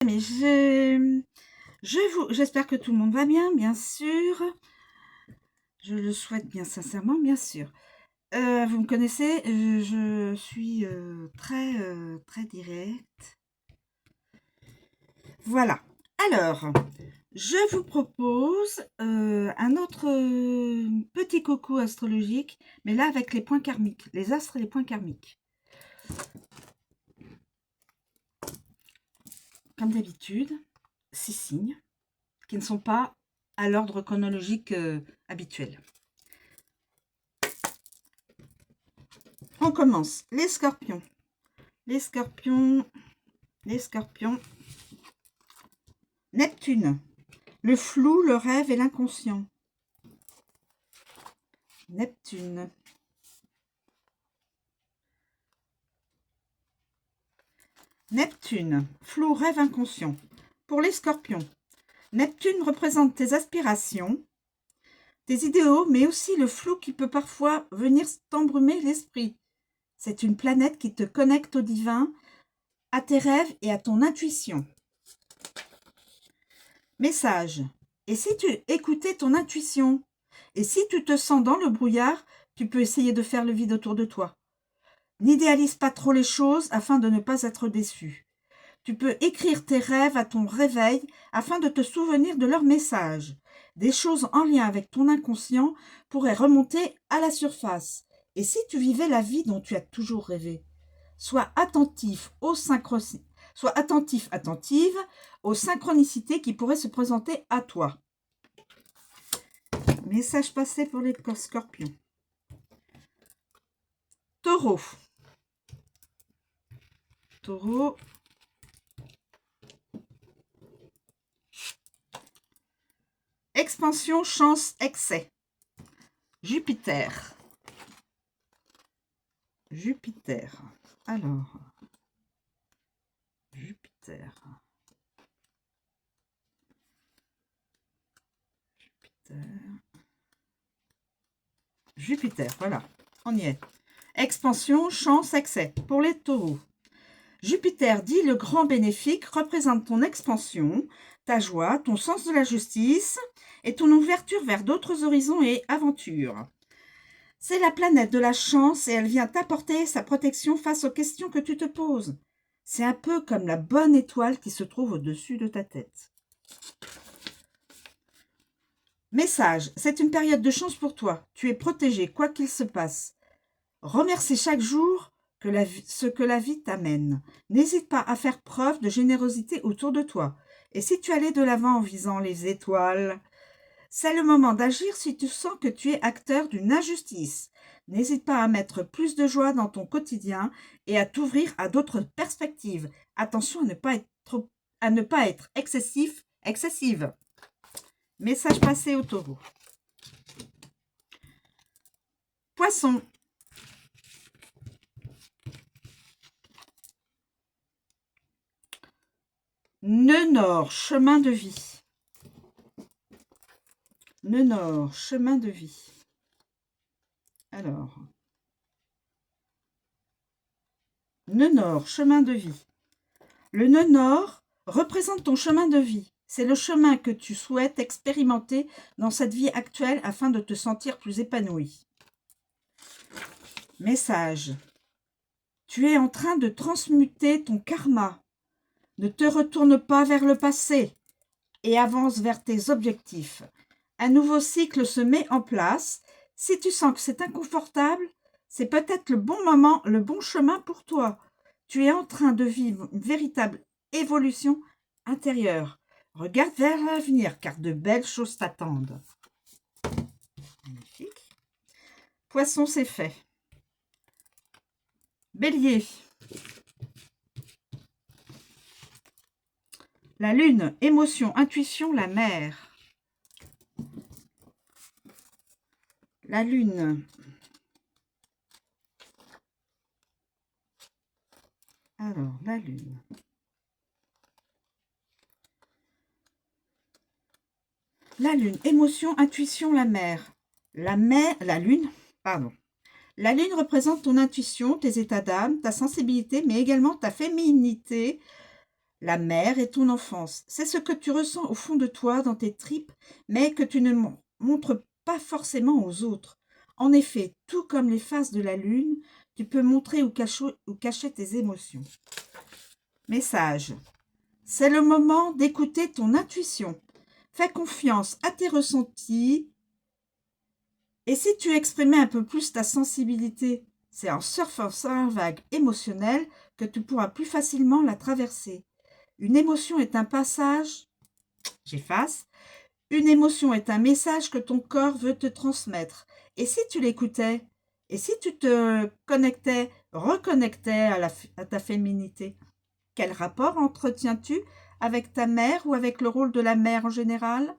Mais j'espère que tout le monde va bien, bien sûr. Je le souhaite bien sincèrement, bien sûr. Vous me connaissez, je suis très directe. Voilà. Alors, je vous propose un autre petit coucou astrologique, mais là avec les points karmiques, les astres et les points karmiques. Comme d'habitude, 6 signes qui ne sont pas à l'ordre chronologique habituel. On commence. Les scorpions. Les scorpions. Les scorpions. Neptune. Le flou, le rêve et l'inconscient. Neptune. Neptune. Flou, rêve, inconscient. Pour les scorpions. Neptune représente tes aspirations, tes idéaux, mais aussi le flou qui peut parfois venir t'embrumer l'esprit. C'est une planète qui te connecte au divin, à tes rêves et à ton intuition. Message. Et si tu écoutais ton intuition? Et si tu te sens dans le brouillard, tu peux essayer de faire le vide autour de toi. N'idéalise pas trop les choses afin de ne pas être déçu. Tu peux écrire tes rêves à ton réveil afin de te souvenir de leur message. Des choses en lien avec ton inconscient pourraient remonter à la surface. Et si tu vivais la vie dont tu as toujours rêvé? Sois attentif attentive aux synchronicités qui pourraient se présenter à toi. Message passé pour les scorpions. Taureau. Taureau. Expansion, chance, excès. Jupiter. Jupiter. Alors. Jupiter. Jupiter, voilà. On y est. Expansion, chance, excès. Pour les taureaux. Jupiter, dit le grand bénéfique, représente ton expansion, ta joie, ton sens de la justice et ton ouverture vers d'autres horizons et aventures. C'est la planète de la chance et elle vient t'apporter sa protection face aux questions que tu te poses. C'est un peu comme la bonne étoile qui se trouve au-dessus de ta tête. Message, c'est une période de chance pour toi. Tu es protégé, quoi qu'il se passe. Remercie chaque jour ce que la vie t'amène. N'hésite pas à faire preuve de générosité autour de toi. Et si tu allais de l'avant en visant les étoiles, c'est le moment d'agir si tu sens que tu es acteur d'une injustice. N'hésite pas à mettre plus de joie dans ton quotidien et à t'ouvrir à d'autres perspectives. Attention à ne pas être excessive. Message passé au taureau. Poisson. Nœud nord, chemin de vie. Nœud nord, chemin de vie. Alors. Nœud nord, chemin de vie. Le nœud nord représente ton chemin de vie. C'est le chemin que tu souhaites expérimenter dans cette vie actuelle afin de te sentir plus épanoui. Message. Tu es en train de transmuter ton karma. Ne te retourne pas vers le passé et avance vers tes objectifs. Un nouveau cycle se met en place. Si tu sens que c'est inconfortable, c'est peut-être le bon moment, le bon chemin pour toi. Tu es en train de vivre une véritable évolution intérieure. Regarde vers l'avenir, car de belles choses t'attendent. Magnifique. Poisson, c'est fait. Bélier. La lune, émotion, intuition, la mer. La lune. Alors, la lune. La lune, émotion, intuition, la mer. La lune représente ton intuition, tes états d'âme, ta sensibilité, mais également ta féminité, La mer est ton enfance. C'est ce que tu ressens au fond de toi, dans tes tripes, mais que tu ne montres pas forcément aux autres. En effet, tout comme les faces de la lune, tu peux montrer ou cacher tes émotions. Message. C'est le moment d'écouter ton intuition. Fais confiance à tes ressentis. Et si tu exprimais un peu plus ta sensibilité, c'est en surfant sur une vague émotionnelle que tu pourras plus facilement la traverser. Une émotion est un passage, j'efface, une émotion est un message que ton corps veut te transmettre. Et si tu l'écoutais, et si tu te reconnectais à ta féminité, quel rapport entretiens-tu avec ta mère ou avec le rôle de la mère en général?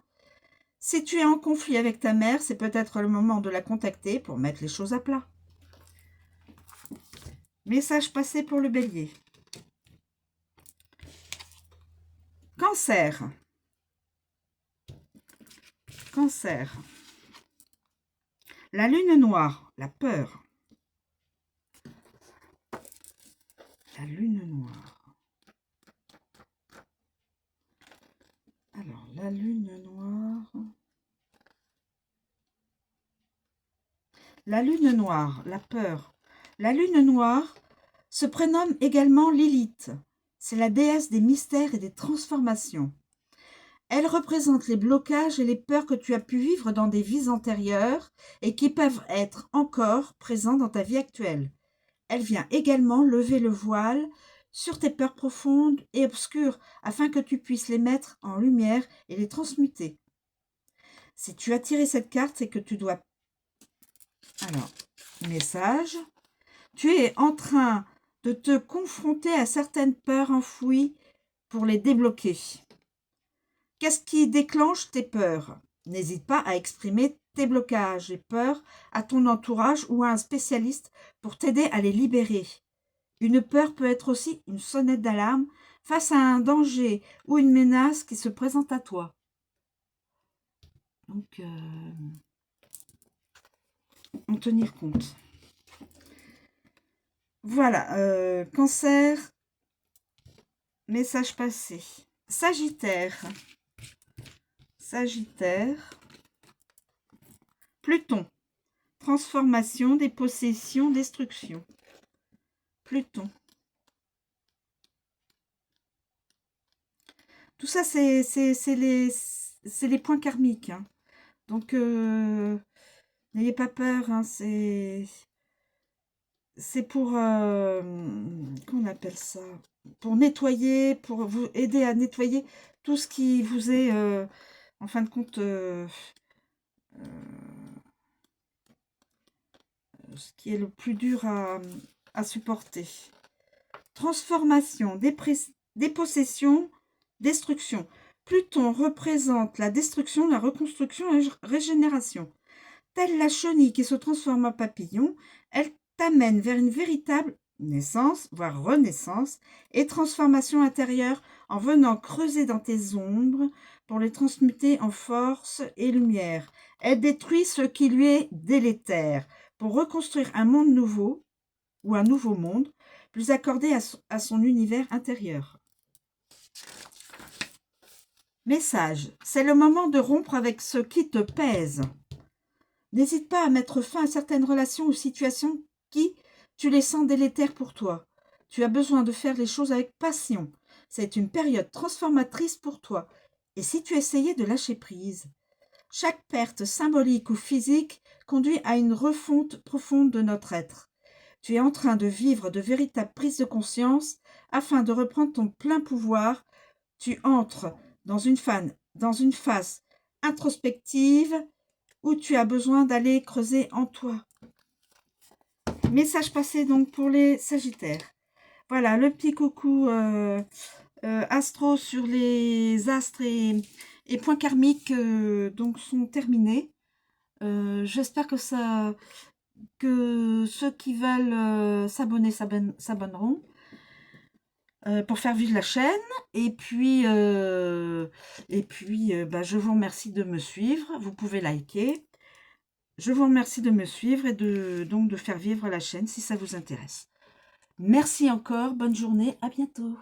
Si tu es en conflit avec ta mère, c'est peut-être le moment de la contacter pour mettre les choses à plat. Message passé pour le bélier. Cancer. Cancer. La lune noire, la peur. La lune noire. Alors, la lune noire. La lune noire, la peur. La lune noire se prénomme également Lilith. C'est la déesse des mystères et des transformations. Elle représente les blocages et les peurs que tu as pu vivre dans des vies antérieures et qui peuvent être encore présents dans ta vie actuelle. Elle vient également lever le voile sur tes peurs profondes et obscures afin que tu puisses les mettre en lumière et les transmuter. Si tu as tiré cette carte, c'est que tu dois... Alors, message. Tu es en train de te confronter à certaines peurs enfouies pour les débloquer. Qu'est-ce qui déclenche tes peurs? N'hésite pas à exprimer tes blocages et peurs à ton entourage ou à un spécialiste pour t'aider à les libérer. Une peur peut être aussi une sonnette d'alarme face à un danger ou une menace qui se présente à toi. Donc, en tenir compte. Voilà, Cancer, message passé. Sagittaire. Sagittaire. Pluton. Transformation, dépossession, destruction. Pluton. Tout ça, c'est les points karmiques. Hein. Donc, n'ayez pas peur. Hein, c'est pour... qu'on appelle ça? Pour nettoyer, pour vous aider à nettoyer tout ce qui vous est, en fin de compte, ce qui est le plus dur à supporter. Transformation, dépossession, destruction. Pluton représente la destruction, la reconstruction et la régénération. Telle la chenille qui se transforme en papillon, elle t'amène vers une véritable naissance, voire renaissance, et transformation intérieure en venant creuser dans tes ombres pour les transmuter en force et lumière. Elle détruit ce qui lui est délétère pour reconstruire un monde nouveau, ou un nouveau monde, plus accordé à son univers intérieur. Message. C'est le moment de rompre avec ce qui te pèse. N'hésite pas à mettre fin à certaines relations ou situations qui, tu les sens délétères pour toi. Tu as besoin de faire les choses avec passion. C'est une période transformatrice pour toi. Et si tu essayais de lâcher prise? Chaque perte symbolique ou physique conduit à une refonte profonde de notre être. Tu es en train de vivre de véritables prises de conscience afin de reprendre ton plein pouvoir. Tu entres dans une phase introspective où tu as besoin d'aller creuser en toi. Message passé donc pour les Sagittaires. Voilà, le petit coucou astro sur les astres et points karmiques donc sont terminés. J'espère que ceux qui veulent s'abonner s'abonneront pour faire vivre la chaîne. Et puis, je vous remercie de me suivre. Vous pouvez liker. Je vous remercie de me suivre et donc de faire vivre la chaîne si ça vous intéresse. Merci encore, bonne journée, à bientôt.